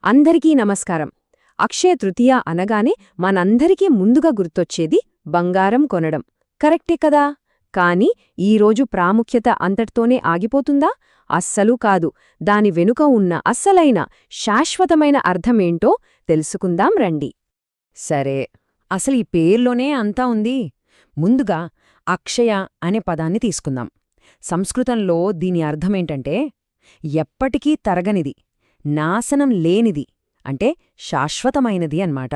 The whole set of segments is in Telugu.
అందరికీ నమస్కారం. అక్షయ తృతీయ అనగానే మనందరికీ ముందుగా గుర్తొచ్చేది బంగారం కొనడం. కరెక్టే కదా? కాని ఈరోజు ప్రాముఖ్యత అంతటితోనే ఆగిపోతుందా? అస్సలు కాదు. దాని వెనుక ఉన్న అస్సలైన శాశ్వతమైన అర్థమేంటో తెలుసుకుందాం రండి. సరే, అసలు ఈ పేర్లోనే అంతా ఉంది. ముందుగా అక్షయ అనే పదాన్ని తీసుకుందాం. సంస్కృతంలో దీని అర్థమేంటంటే ఎప్పటికీ తరగనిది, నాశనం లేనిది, అంటే శాశ్వతమైనది అన్నమాట.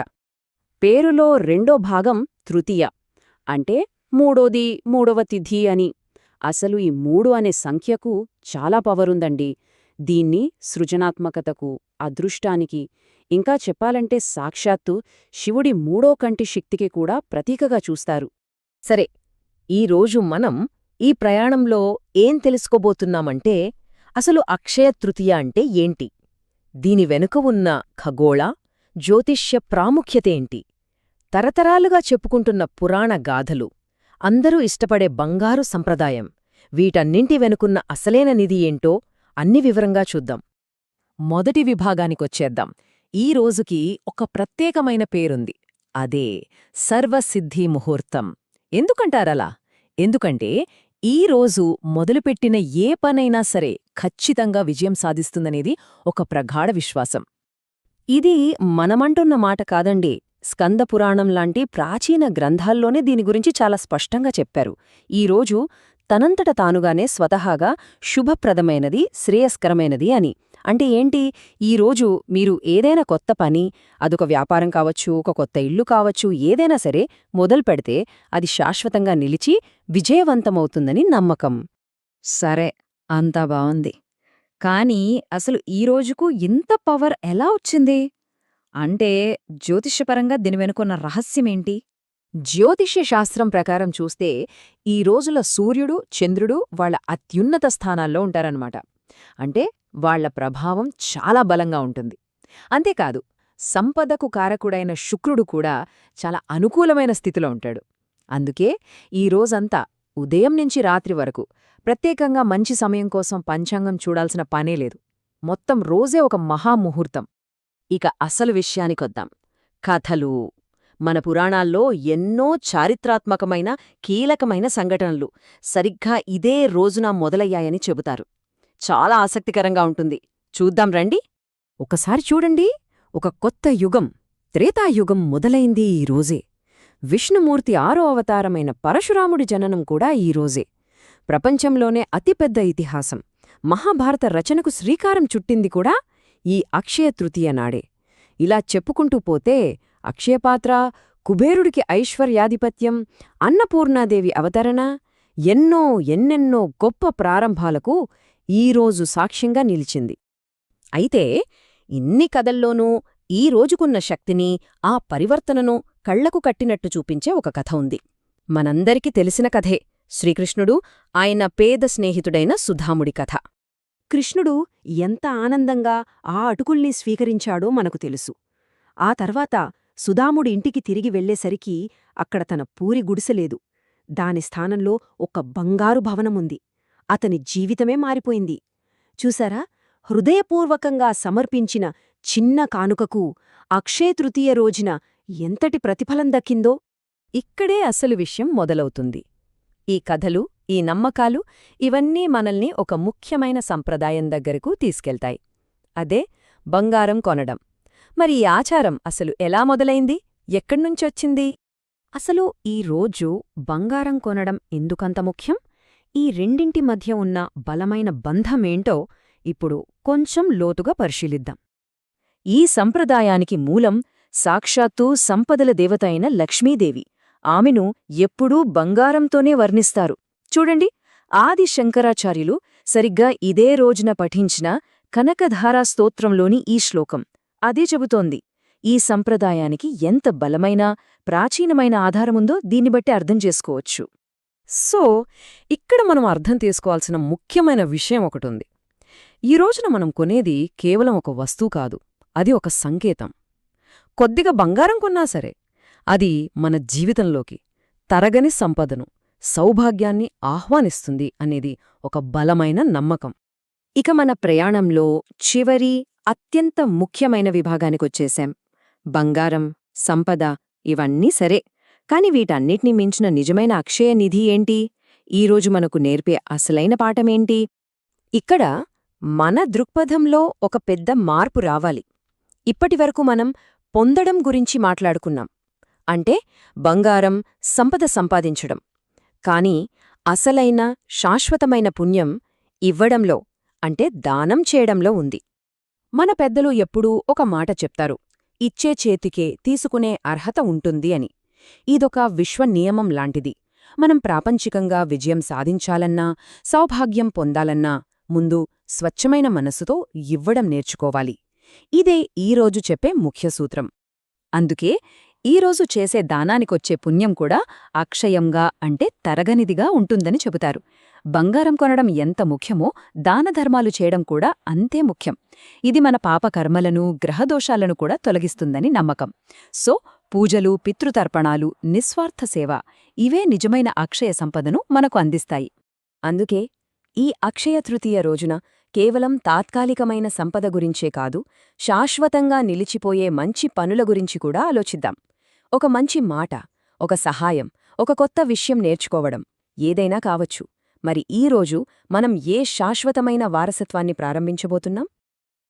పేరులో రెండో భాగం తృతీయ అంటే మూడోది, మూడవ తిథి అని. అసలు ఈ 3 అనే సంఖ్యకు చాలా పవరుందండి. దీన్ని సృజనాత్మకతకు, అదృష్టానికి, ఇంకా చెప్పాలంటే సాక్షాత్తు శివుడి మూడో కంటి శక్తికి కూడా ప్రతీకగా చూస్తారు. సరే, ఈరోజు మనం ఈ ప్రయాణంలో ఏం తెలుసుకోబోతున్నామంటే అసలు అక్షయ తృతీయ అంటే ఏంటి, దీని వెనుక ఉన్న ఖగోళ, జ్యోతిష్య ప్రాముఖ్యతేంటి, తరతరాలుగా చెప్పుకుంటున్న పురాణ గాథలు, అందరూ ఇష్టపడే బంగారు సంప్రదాయం, వీటన్నింటి వెనుకున్న అసలైన నిధి ఏంటో అన్ని వివరంగా చూద్దాం. మొదటి విభాగానికొచ్చేద్దాం. ఈ రోజుకి ఒక ప్రత్యేకమైన పేరుంది. అదే సర్వసిద్ధి ముహూర్తం. ఎందుకంటారలా? ఎందుకంటే ఈ రోజు మొదలుపెట్టిన ఏ పనైనా సరే ఖచ్చితంగా విజయం సాధిస్తుందనేది ఒక ప్రగాఢ విశ్వాసం. ఇది మనమంటున్న మాట కాదండి. స్కందపురాణం లాంటి ప్రాచీన గ్రంథాల్లోనే దీని గురించి చాలా స్పష్టంగా చెప్పారు. ఈరోజు తనంతట తానుగానే స్వతహాగా శుభప్రదమైనది, శ్రేయస్కరమైనది అని. అంటే ఏంటి? ఈరోజు మీరు ఏదైనా కొత్త పని, అదొక వ్యాపారం కావచ్చు, ఒక కొత్త ఇల్లు కావచ్చు, ఏదైనా సరే మొదలుపెడితే అది శాశ్వతంగా నిలిచి విజయవంతమవుతుందని నమ్మకం. సరే, అంతా బావుంది. కానీ అసలు ఈ రోజుకు ఇంత పవర్ ఎలా వచ్చింది? అంటే జ్యోతిష్యపరంగా దీని వెనుకున్న రహస్యమేంటి? జ్యోతిష్య శాస్త్రం ప్రకారం చూస్తే ఈ రోజుల సూర్యుడు, చంద్రుడు వాళ్ళ అత్యున్నత స్థానాల్లో ఉంటారన్నమాట. అంటే వాళ్ల ప్రభావం చాలా బలంగా ఉంటుంది. అంతేకాదు, సంపదకు కారకుడైన శుక్రుడు కూడా చాలా అనుకూలమైన స్థితిలో ఉంటాడు. అందుకే ఈ రోజంతా ఉదయం నుంచి రాత్రి వరకు ప్రత్యేకంగా మంచి సమయం కోసం పంచాంగం చూడాల్సిన పనేలేదు. మొత్తం రోజే ఒక మహాముహూర్తం. ఇక అసలు విషయానికొద్దాం. కథలు. మన పురాణాల్లో ఎన్నో చారిత్రాత్మకమైన, కీలకమైన సంఘటనలు సరిగ్గా ఇదే రోజున మొదలయ్యాయని చెబుతారు. చాలా ఆసక్తికరంగా ఉంటుంది. చూద్దాం రండి. ఒకసారి చూడండి, ఒక కొత్త యుగం, త్రేతాయుగం మొదలైంది ఈ రోజే. విష్ణుమూర్తి 6వ అవతారమైన పరశురాముడి జననం కూడా ఈ రోజే. ప్రపంచంలోనే అతిపెద్ద ఇతిహాసం, మహాభారత రచనకు శ్రీకారం చుట్టింది కూడా ఈ అక్షయ తృతీయ నాడే. ఇలా చెప్పుకుంటూ పోతే అక్షయపాత్ర, కుబేరుడికి ఐశ్వర్యాధిపత్యం, అన్నపూర్ణాదేవి అవతరణ, ఎన్నెన్నో గొప్ప ప్రారంభాలకు ఈరోజు సాక్ష్యంగా నిలిచింది. అయితే ఇన్ని కథల్లోనూ ఈ రోజుకున్న శక్తిని, ఆ పరివర్తనను కళ్లకు కట్టినట్టు చూపించే ఒక కథ ఉంది. మనందరికీ తెలిసిన కథే, శ్రీకృష్ణుడు, ఆయన పేద స్నేహితుడైన సుధాముడి కథ. కృష్ణుడు ఎంత ఆనందంగా ఆ అటుకుల్ని స్వీకరించాడో మనకు తెలుసు. ఆ తర్వాత సుధాముడి ఇంటికి తిరిగి వెళ్లేసరికి అక్కడ తన పూరి గుడిసెలేదు. దాని స్థానంలో ఒక బంగారు భవనముంది. అతని జీవితమే మారిపోయింది. చూసారా? హృదయపూర్వకంగా సమర్పించిన చిన్న కానుకకు అక్షయతృతీయ రోజున ఎంతటి ప్రతిఫలం దక్కిందో. ఇక్కడే అసలు విషయం మొదలవుతుంది. ఈ కథలు, ఈ నమ్మకాలు, ఇవన్నీ మనల్ని ఒక ముఖ్యమైన సంప్రదాయం దగ్గరకు తీసుకెళ్తాయి. అదే బంగారం కొనడం. మరి ఈ ఆచారం అసలు ఎలా మొదలైంది? ఎక్కడ్నుంచొచ్చింది? అసలు ఈ రోజు బంగారం కొనడం ఎందుకంత ముఖ్యం? ఈ రెండింటి మధ్య ఉన్న బలమైన బంధమేంటో ఇప్పుడు కొంచెం లోతుగా పరిశీలిద్దాం. ఈ సంప్రదాయానికి మూలం సాక్షాత్తూ సంపదల దేవత అయిన లక్ష్మీదేవి. ఆమెను ఎప్పుడూ బంగారంతోనే వర్ణిస్తారు. చూడండి, ఆది శంకరాచార్యులు సరిగ్గా ఇదే రోజున పఠించిన కనకధారా స్తోత్రంలోని ఈ శ్లోకం అదే చెబుతోంది. ఈ సంప్రదాయానికి ఎంత బలమైన, ప్రాచీనమైన ఆధారముందో దీన్నిబట్టి అర్థం చేసుకోవచ్చు. సో, ఇక్కడ మనం అర్థం చేసుకోవాల్సిన ముఖ్యమైన విషయం ఒకటుంది. ఈ రోజున మనం కొనేది కేవలం ఒక వస్తువు కాదు, అది ఒక సంకేతం. కొద్దిగా బంగారం కొన్నా సరే, అది మన జీవితంలోకి తరగని సంపదను, సౌభాగ్యాన్ని ఆహ్వానిస్తుంది అనేది ఒక బలమైన నమ్మకం. ఇక మన ప్రయాణంలో చివరి అత్యంత ముఖ్యమైన విభాగానికొచ్చేశాం. బంగారం, సంపద ఇవన్నీ సరే, కాని వీటన్నిటినీ మించిన నిజమైన అక్షయ నిధి ఏంటి? ఈరోజు మనకు నేర్పే అసలైన పాఠమేంటి? ఇక్కడ మన దృక్పథంలో ఒక పెద్ద మార్పు రావాలి. ఇప్పటివరకు మనం పొందడం గురించి మాట్లాడుకున్నాం. అంటే బంగారం, సంపద సంపాదించడం. కాని అసలైన శాశ్వతమైన పుణ్యం ఇవ్వడంలో, అంటే దానం చేయడంలో ఉంది. మన పెద్దలు ఎప్పుడూ ఒక మాట చెప్తారు, ఇచ్చే చేతికే తీసుకునే అర్హత ఉంటుంది అని. ఇదొక విశ్వనియమం లాంటిది. మనం ప్రాపంచికంగా విజయం సాధించాలన్నా, సౌభాగ్యం పొందాలన్నా ముందు స్వచ్ఛమైన మనసుతో ఇవ్వడం నేర్చుకోవాలి. ఇదే ఈరోజు చెప్పే ముఖ్య సూత్రం. అందుకే ఈరోజు చేసే దానానికొచ్చే పుణ్యం కూడా అక్షయంగా, అంటే తరగనిదిగా ఉంటుందని చెబుతారు. బంగారం కొనడం ఎంత ముఖ్యమో దానధర్మాలు చేయడం కూడా అంతే ముఖ్యం. ఇది మన పాపకర్మలను, గ్రహదోషాలను కూడా తొలగిస్తుందని నమ్మకం. సో పూజలు, పితృతర్పణాలు, నిస్వార్థ సేవ ఇవే నిజమైన అక్షయ సంపదను మనకు అందిస్తాయి. అందుకే ఈ అక్షయ తృతీయ రోజున కేవలం తాత్కాలికమైన సంపద గురించే కాదు, శాశ్వతంగా నిలిచిపోయే మంచి పనుల గురించి కూడా ఆలోచిద్దాం. ఒక మంచి మాట, ఒక సహాయం, ఒక కొత్త విషయం నేర్చుకోవడం ఏదైనా కావచ్చు. మరి ఈరోజు మనం ఏ శాశ్వతమైన వారసత్వాన్ని ప్రారంభించబోతున్నాం?